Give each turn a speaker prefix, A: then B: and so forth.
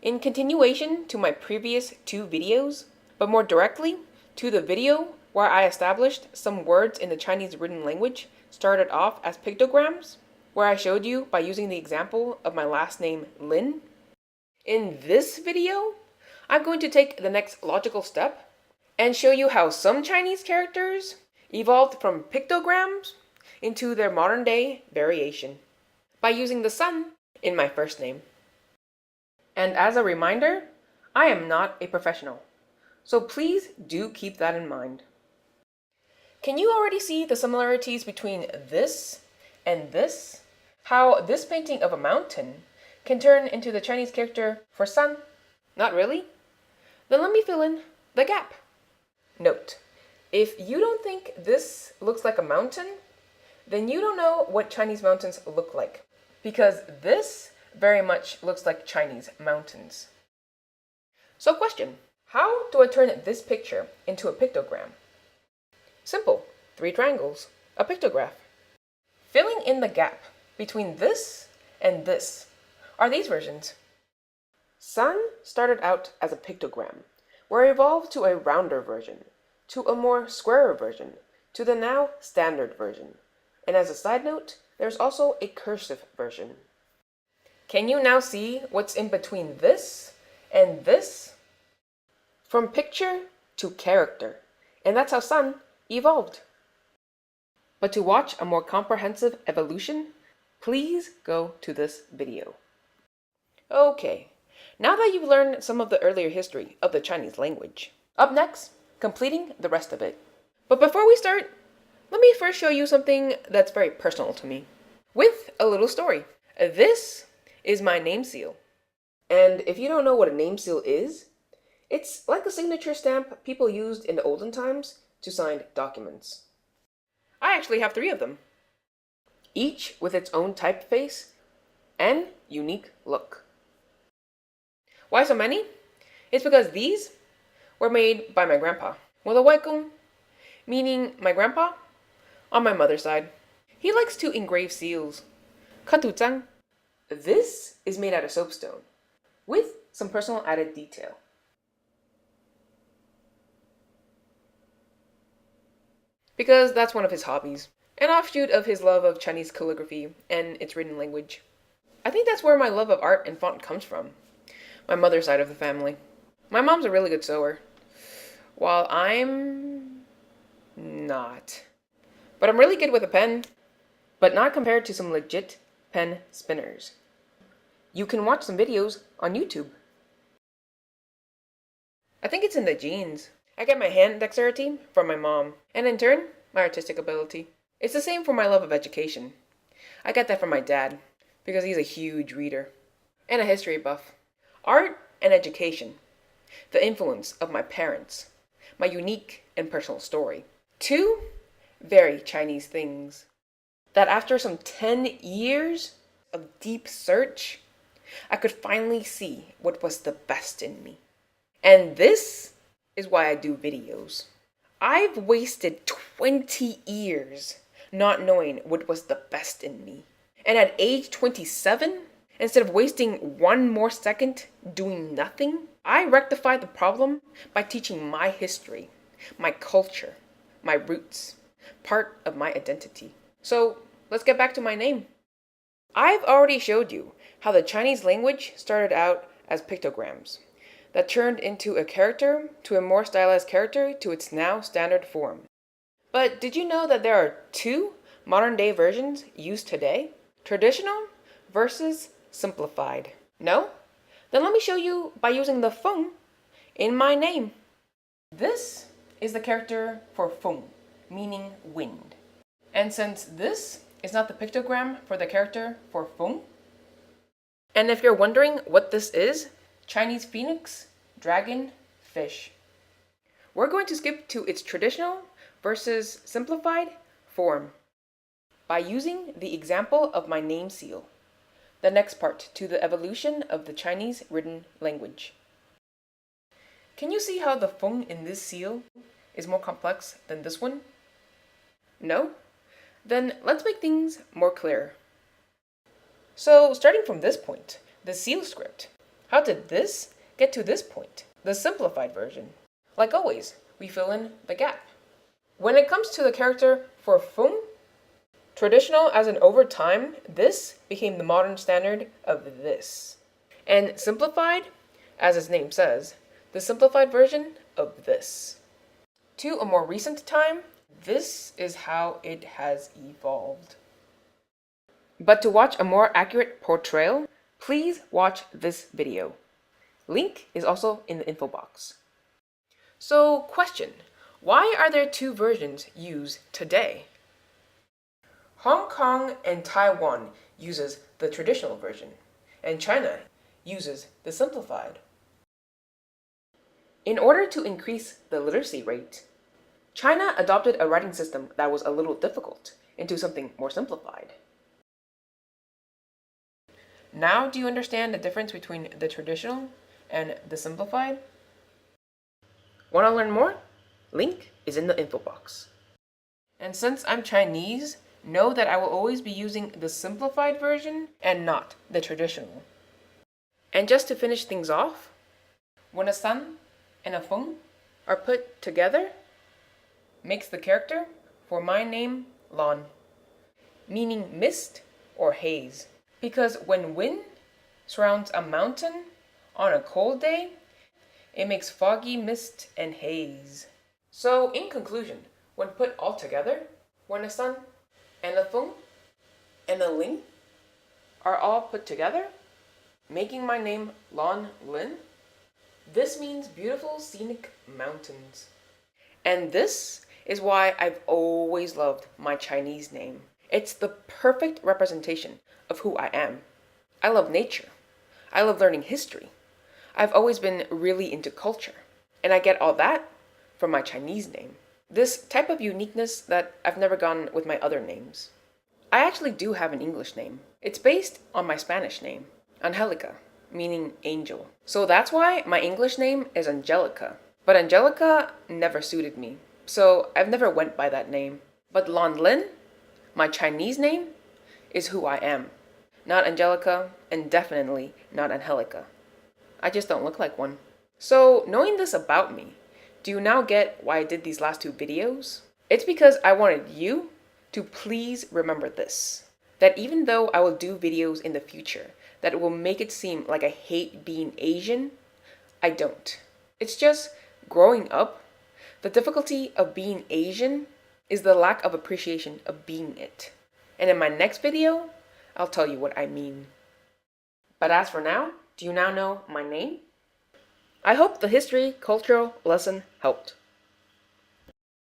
A: In continuation to my previous two videos, but more directly to the video where I established some words in the Chinese written language started off as pictograms, where I showed you by using the example of my last name Lin. In this video, I'm going to take the next logical step and show you how some Chinese characters evolved from pictograms into their modern day variation by using the sun in my first name. And as a reminder, I am not a professional, so please do keep that in mind. Can you already see the similarities between this and this? How this painting of a mountain can turn into the Chinese character for sun? Not really? Then let me fill in the gap. Note, if you don't think this looks like a mountain, then you don't know what Chinese mountains look like, because this very much looks like Chinese mountains. So question, how do I turn this picture into a pictogram? Simple, 3 triangles, a pictograph. Filling in the gap between this and this are these versions. Sun started out as a pictogram, where it evolved to a rounder version, to a more squarer version, to the now standard version. And as a side note, there's also a cursive version. Can you now see what's in between this and this? From picture to character. And that's how sun evolved. But to watch a more comprehensive evolution, please go to this video. Okay, now that you've learned some of the earlier history of the Chinese language, up next, completing the rest of it. But before we start, let me first show you something that's very personal to me, with a little story. This is my name seal. And if you don't know what a name seal is, it's like a signature stamp people used in the olden times to sign documents. I actually have 3 of them, each with its own typeface and unique look. Why so many? It's because these were made by my grandpa. Well, the Waikong, meaning my grandpa, on my mother's side. He likes to engrave seals. 看图章. This is made out of soapstone, with some personal added detail. Because that's one of his hobbies, an offshoot of his love of Chinese calligraphy and its written language. I think that's where my love of art and font comes from, my mother's side of the family. My mom's a really good sewer, while I'm not. But I'm really good with a pen, but not compared to some legit pen spinners. You can watch some videos on YouTube. I think it's in the genes. I get my hand dexterity from my mom, and in turn, my artistic ability. It's the same for my love of education. I got that from my dad, because he's a huge reader, and a history buff. Art and education, the influence of my parents, my unique and personal story. 2 very Chinese things that after some 10 years of deep search, I could finally see what was the best in me. And this is why I do videos. I've wasted 20 years not knowing what was the best in me. And at age 27, instead of wasting 1 more second doing nothing, I rectified the problem by teaching my history, my culture, my roots, part of my identity. So let's get back to my name. I've already showed you how the Chinese language started out as pictograms that turned into a character to a more stylized character to its now standard form. But did you know that there are 2 modern day versions used today? Traditional versus simplified. No? Then let me show you by using the feng in my name. This is the character for feng, meaning wind. And since this is not the pictogram for the character for feng, and if you're wondering what this is, Chinese phoenix, dragon, fish, we're going to skip to its traditional versus simplified form by using the example of my name seal, the next part to the evolution of the Chinese written language. Can you see how the feng in this seal is more complex than this one? No? Then let's make things more clear. So starting from this point, the seal script, How did this get to this point? The simplified version. Like always, we fill in the gap. When it comes to the character for feng, traditional as in over time, this became the modern standard of this. And simplified, as its name says, the simplified version of this. To a more recent time, this is how it has evolved. But to watch a more accurate portrayal, please watch this video. Link is also in the info box. So, question. Why are there two versions used today? Hong Kong and Taiwan uses the traditional version, and China uses the simplified. In order to increase the literacy rate, China adopted a writing system that was a little difficult into something more simplified. Now do you understand the difference between the traditional and the simplified? Want to learn more? Link is in the info box. And since I'm Chinese, know that I will always be using the simplified version and not the traditional. And just to finish things off, when a san and a feng are put together, makes the character for my name Lon, meaning mist or haze. Because when wind surrounds a mountain on a cold day, it makes foggy mist and haze. So in conclusion, when put all together, when a san and a feng and a ling are all put together, making my name Lon Lin, this means beautiful scenic mountains. And this is why I've always loved my Chinese name. It's the perfect representation of who I am. I love nature. I love learning history. I've always been really into culture. And I get all that from my Chinese name. This type of uniqueness that I've never gotten with my other names. I actually do have an English name. It's based on my Spanish name, Angelica, meaning angel. So that's why my English name is Angelica. But Angelica never suited me, so I've never went by that name. But Lon Lin, my Chinese name, is who I am. Not Angelica, and definitely not Angelica. I just don't look like one. So, knowing this about me, do you now get why I did these last two videos? It's because I wanted you to please remember this. That even though I will do videos in the future that will make it seem like I hate being Asian, I don't. It's just growing up, the difficulty of being Asian is the lack of appreciation of being it. And in my next video, I'll tell you what I mean. But as for now, do you now know my name? I hope the history cultural lesson helped.